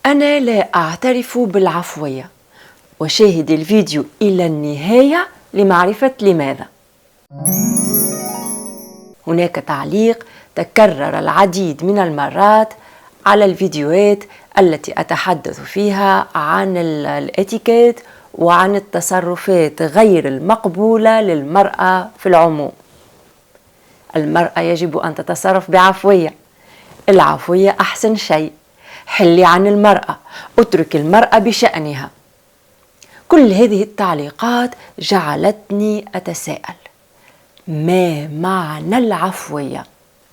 أنا لا أعترف بالعفوية، وشاهد الفيديو إلى النهاية لمعرفة لماذا. هناك تعليق تكرر العديد من المرات على الفيديوهات التي أتحدث فيها عن الاتيكيت وعن التصرفات غير المقبولة للمرأة في العموم. المرأة يجب أن تتصرف بعفوية، العفوية أحسن شيء، حلي عن المرأة، اترك المرأة بشأنها. كل هذه التعليقات جعلتني أتساءل: ما معنى العفوية؟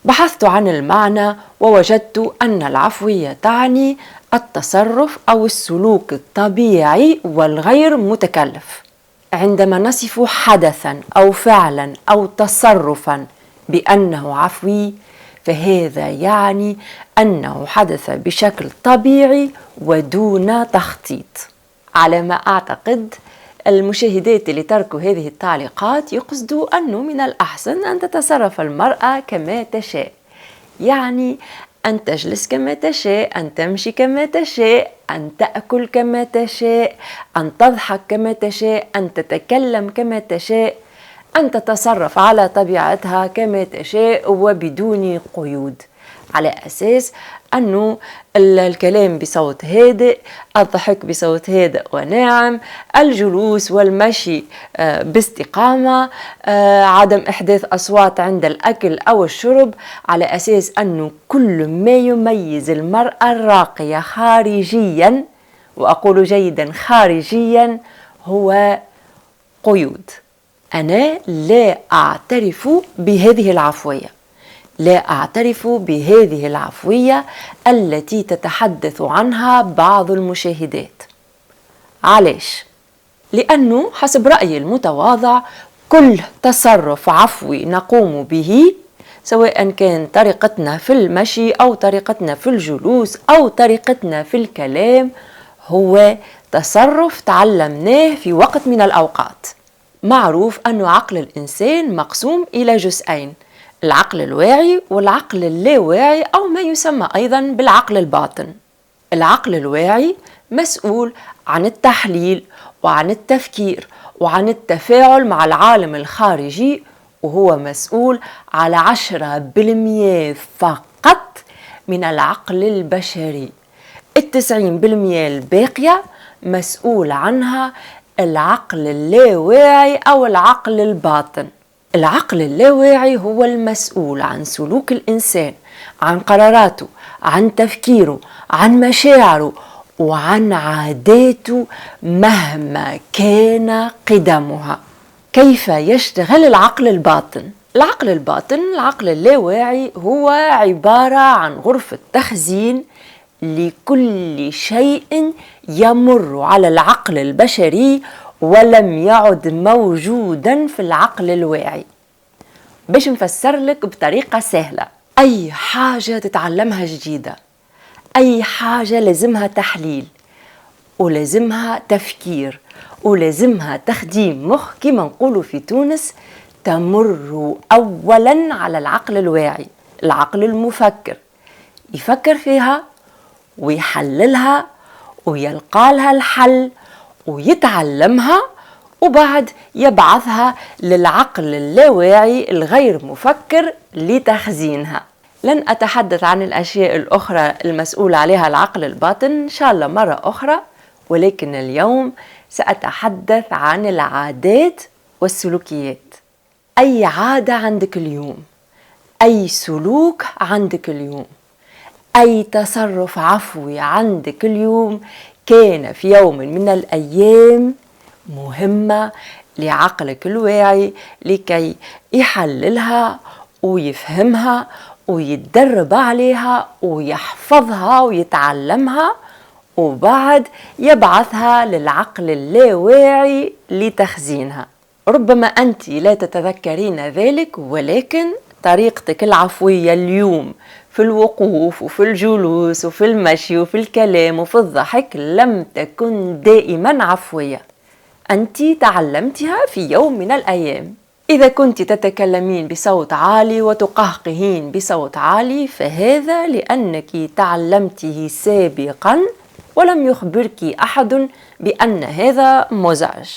بحثت عن المعنى ووجدت أن العفوية تعني التصرف أو السلوك الطبيعي والغير متكلف. عندما نصف حدثا أو فعلا أو تصرفا بأنه عفوي، فهذا يعني أنه حدث بشكل طبيعي ودون تخطيط. على ما أعتقد المشاهدات اللي تركوا هذه التعليقات يقصدوا أنه من الأحسن أن تتصرف المرأة كما تشاء، يعني أن تجلس كما تشاء، أن تمشي كما تشاء، أن تأكل كما تشاء، أن تضحك كما تشاء، أن تتكلم كما تشاء، أن تتصرف على طبيعتها كما تشاء وبدون قيود، على أساس أنه الكلام بصوت هادئ، الضحك بصوت هادئ وناعم، الجلوس والمشي باستقامة، عدم إحداث أصوات عند الأكل أو الشرب، على أساس أنه كل ما يميز المرأة الراقية خارجيا، وأقول جيدا خارجيا، هو قيود. أنا لا أعترف بهذه العفوية، لا أعترف بهذه العفوية التي تتحدث عنها بعض المشاهدات. علاش؟ لأنه حسب رأيي المتواضع كل تصرف عفوي نقوم به، سواء كان طريقتنا في المشي أو طريقتنا في الجلوس أو طريقتنا في الكلام، هو تصرف تعلمناه في وقت من الأوقات. معروف أن عقل الإنسان مقسوم إلى جزئين: العقل الواعي والعقل اللاواعي، أو ما يسمى أيضا بالعقل الباطن. العقل الواعي مسؤول عن التحليل وعن التفكير وعن التفاعل مع العالم الخارجي، وهو مسؤول على 10% فقط من العقل البشري. 90% الباقية مسؤول عنها العقل اللاواعي أو العقل الباطن. العقل اللاواعي هو المسؤول عن سلوك الإنسان، عن قراراته، عن تفكيره، عن مشاعره، وعن عاداته مهما كان قدمها. كيف يشتغل العقل الباطن؟ العقل الباطن، العقل اللاواعي، هو عبارة عن غرفة تخزين لكل شيء يمر على العقل البشري ولم يعد موجودا في العقل الواعي. باش نفسر لك بطريقة سهلة: أي حاجة تتعلمها جديدة، أي حاجة لازمها تحليل ولازمها تفكير ولازمها تخديم مخ، كما نقولوا في تونس، تمر أولا على العقل الواعي، العقل المفكر، يفكر فيها ويحللها ويلقى لها الحل ويتعلمها، وبعد يبعثها للعقل اللاواعي الغير مفكر لتخزينها. لن أتحدث عن الأشياء الأخرى المسؤول عليها العقل الباطن إن شاء الله مرة أخرى، ولكن اليوم سأتحدث عن العادات والسلوكيات. أي عادة عندك اليوم، أي سلوك عندك اليوم، أي تصرف عفوي عندك اليوم كان في يوم من الأيام مهمة لعقلك الواعي لكي يحللها ويفهمها ويتدرب عليها ويحفظها ويتعلمها، وبعد يبعثها للعقل اللاواعي لتخزينها. ربما أنت لا تتذكرين ذلك، ولكن طريقتك العفوية اليوم في الوقوف وفي الجلوس وفي المشي وفي الكلام وفي الضحك لم تكن دائما عفوية، أنت تعلمتها في يوم من الأيام. إذا كنت تتكلمين بصوت عالي وتقهقهين بصوت عالي، فهذا لأنك تعلمته سابقا ولم يخبرك أحد بأن هذا مزعج.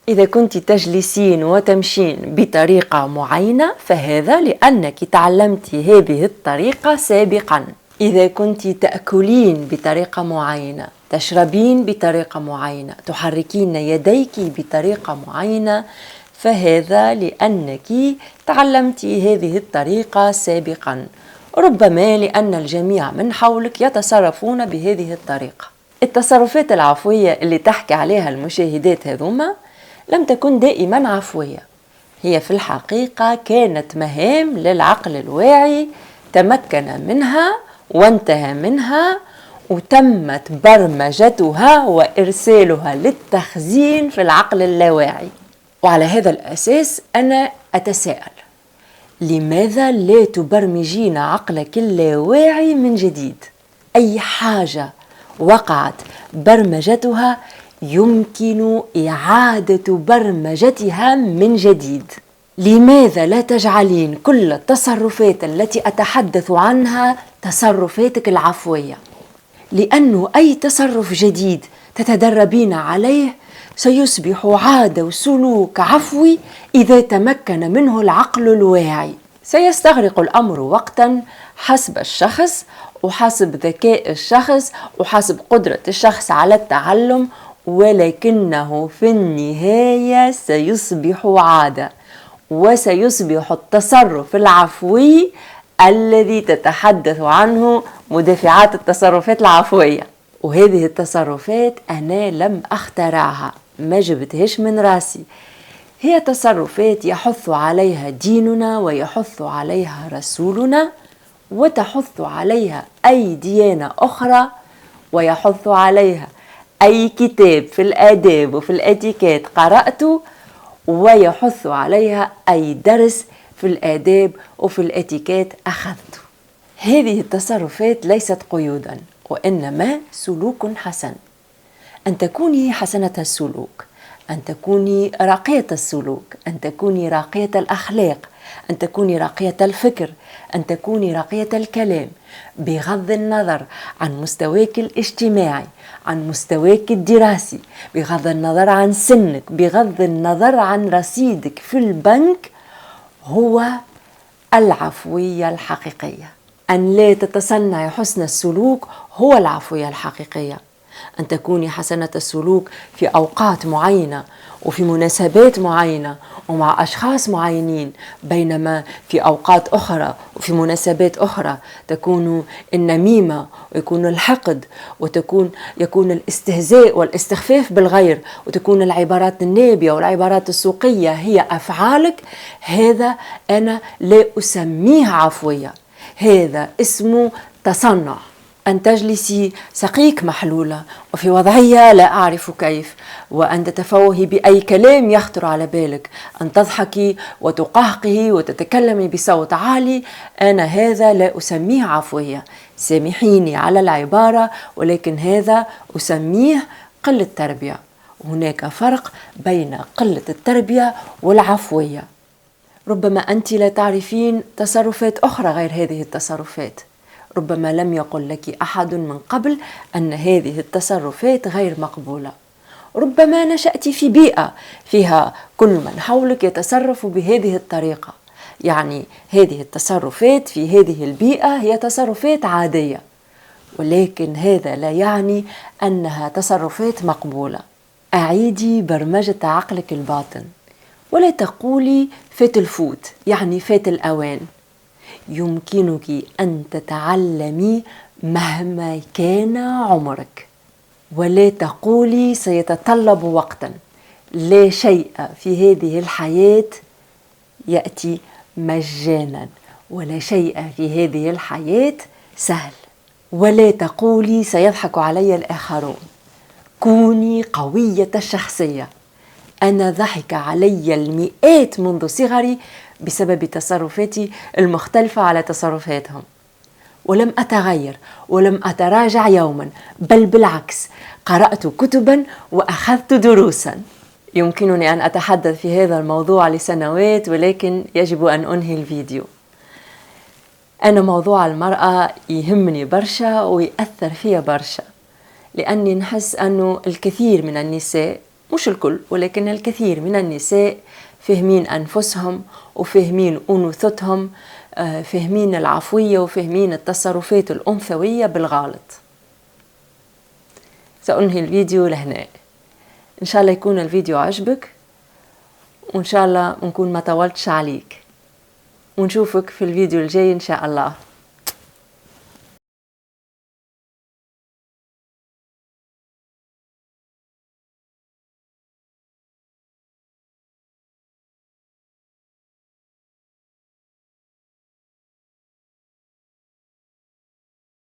إذا كنت تجلسين وتمشين بطريقة معينة فهذا لأنك تعلمت هذه الطريقة سابقا. إذا كنت تأكلين بطريقة معينة، تشربين بطريقة معينة، تحركين يديك بطريقة معينة، فهذا لأنك تعلمت هذه الطريقة سابقا. ربما لأن الجميع من حولك يتصرفون بهذه الطريقة. التصرفات العفوية اللي تحكي عليها المشاهدات هذوما لم تكن دائما عفوية، هي في الحقيقة كانت مهام للعقل الواعي تمكن منها وانتهى منها، وتمت برمجتها وإرسالها للتخزين في العقل اللاواعي. وعلى هذا الأساس أنا أتساءل، لماذا لا تبرمجين عقلك اللاواعي من جديد؟ أي حاجة وقعت برمجتها يمكن إعادة برمجتها من جديد. لماذا لا تجعلين كل التصرفات التي أتحدث عنها تصرفاتك العفوية؟ لأنه أي تصرف جديد تتدربين عليه سيصبح عادة وسلوك عفوي إذا تمكن منه العقل الواعي. سيستغرق الأمر وقتا حسب الشخص وحسب ذكاء الشخص وحسب قدرة الشخص على التعلم، ولكنه في النهاية سيصبح عادة، وسيصبح التصرف العفوي الذي تتحدث عنه مدافعات التصرفات العفوية. وهذه التصرفات أنا لم أخترعها، ما جبتهاش من راسي، هي تصرفات يحث عليها ديننا ويحث عليها رسولنا وتحث عليها أي ديانة أخرى ويحث عليها أي كتاب في الآداب وفي الاتيكيت قرأته ويحث عليها أي درس في الآداب وفي الاتيكيت أخذته. هذه التصرفات ليست قيودا وإنما سلوك حسن. أن تكوني حسنة السلوك، أن تكوني راقية السلوك، أن تكوني راقية الأخلاق، أن تكوني راقية الفكر، أن تكوني راقية الكلام، بغض النظر عن مستواك الاجتماعي، عن مستواك الدراسي، بغض النظر عن سنك، بغض النظر عن رصيدك في البنك، هو العفوية الحقيقية. أن لا تتصنعي حسن السلوك هو العفوية الحقيقية. أن تكوني حسنة السلوك في أوقات معينة وفي مناسبات معينة ومع أشخاص معينين، بينما في أوقات أخرى وفي مناسبات أخرى تكون النميمة ويكون الحقد يكون الاستهزاء والاستخفاف بالغير، وتكون العبارات النابية والعبارات السوقية هي أفعالك. هذا أنا لا أسميه عفوية، هذا اسمه تصنع. أن تجلسي ساقيك محلولة وفي وضعية لا أعرف كيف، وأن تتفوهي بأي كلام يخطر على بالك، أن تضحكي وتقهقهي وتتكلمي بصوت عالي، أنا هذا لا أسميه عفوية. سامحيني على العبارة، ولكن هذا أسميه قلة تربية. هناك فرق بين قلة التربية والعفوية. ربما أنت لا تعرفين تصرفات أخرى غير هذه التصرفات، ربما لم يقل لك أحد من قبل أن هذه التصرفات غير مقبولة، ربما نشأت في بيئة فيها كل من حولك يتصرف بهذه الطريقة، يعني هذه التصرفات في هذه البيئة هي تصرفات عادية، ولكن هذا لا يعني أنها تصرفات مقبولة. أعيدي برمجة عقلك الباطن، ولا تقولي فات الفوت يعني فات الأوان. يمكنك أن تتعلمي مهما كان عمرك، ولا تقولي سيتطلب وقتا. لا شيء في هذه الحياة يأتي مجانا، ولا شيء في هذه الحياة سهل. ولا تقولي سيضحك علي الآخرون. كوني قوية الشخصية. أنا ضحك علي المئات منذ صغري بسبب تصرفاتي المختلفة على تصرفاتهم، ولم أتغير ولم أتراجع يوما، بل بالعكس قرأت كتبا وأخذت دروسا. يمكنني أن أتحدث في هذا الموضوع لسنوات، ولكن يجب أن أنهي الفيديو. أنا موضوع المرأة يهمني برشا ويأثر فيا برشا. لأني نحس أنه الكثير من النساء، مش الكل ولكن الكثير من النساء، فهمين أنفسهم وفهمين أنوثتهم، فهمين العفوية وفهمين التصرفات الأنثوية بالغلط. سأنهي الفيديو لهنا. إن شاء الله يكون الفيديو عجبك، وإن شاء الله نكون ما طولتش عليك، ونشوفك في الفيديو الجاي إن شاء الله.